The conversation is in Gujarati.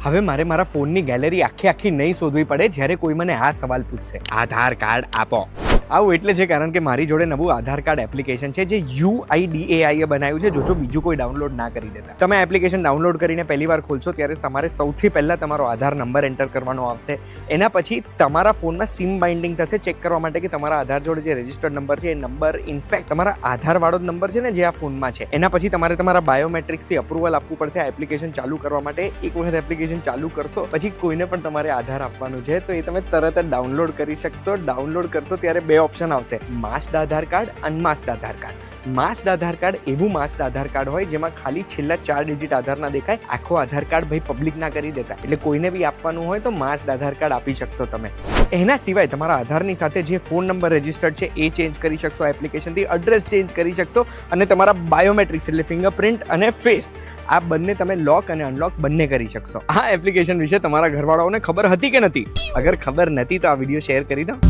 હવે મારે મારા ફોનની ગેલેરી આખી નહીં શોધવી પડે જ્યારે કોઈ મને આ સવાલ પૂછશે, આધાર કાર્ડ આપો. આવું એટલે છે કારણ કે મારી જોડે નવું આધાર કાર્ડ એપ્લિકેશન છે જે UIDAI એ બનાવ્યું છે. જો બીજું કોઈ ડાઉનલોડ ના કરી દેતા. તમે આ એપ્લિકેશન ડાઉનલોડ કરીને પહેલી વાર ખોલશો ત્યારે તમારે સૌથી પહેલાં તમારો આધાર નંબર એન્ટર કરવાનો આવશે. એના પછી તમારા ફોનમાં સિમ બાઇન્ડિંગ થશે ચેક કરવા માટે કે તમારા આધાર જોડે જે રજિસ્ટર્ડ નંબર છે એ નંબર ઇનફેક્ટ તમારા આધારવાળો જ નંબર છે ને જે આ ફોનમાં છે. એના પછી તમારે તમારા બાયોમેટ્રિક્સથી અપ્રુવલ આપવું પડશે આ એપ્લિકેશન ચાલુ કરવા માટે. એક વખત એપ્લિકેશન ચાલુ કરશો પછી કોઈને પણ તમારે આધાર આપવાનું છે તો એ તમે તરત જ ડાઉનલોડ કરી શકશો. ડાઉનલોડ કરશો ત્યારે બે ઓપ્શન આવશે, માસ્ડ આધાર કાર્ડ, અનમાસ્ડ આધાર કાર્ડ. માસ્ડ આધાર કાર્ડ એવું માસ્ડ આધાર કાર્ડ હોય જેમાં ખાલી છેલ્લા 4 ડિજિટ આધાર ના દેખાય. આખો આધાર કાર્ડ ભાઈ પબ્લિક ના કરી દેતા, એટલે કોઈને બી આપવાનું હોય તો માસ્ડ આધાર કાર્ડ આપી શકશો તમે. એના સિવાય તમારા આધારની સાથે જે ફોન નંબર રજિસ્ટર્ડ છે એ ચેન્જ કરી શકશો એપ્લિકેશનથી, એડ્રેસ ચેન્જ કરી શકશો અને તમારા બાયોમેટ્રિક્સ એટલે ફિંગરપ્રિન્ટ અને ફેસ આ બંને તમે લોક અને અનલોક બંને કરી શકશો. આ એપ્લિકેશન વિશે તમારા ઘરવાળાઓને ખબર હતી કે નથી? અગર ખબર નથી તો આ વિડીયો શેર કરી દો.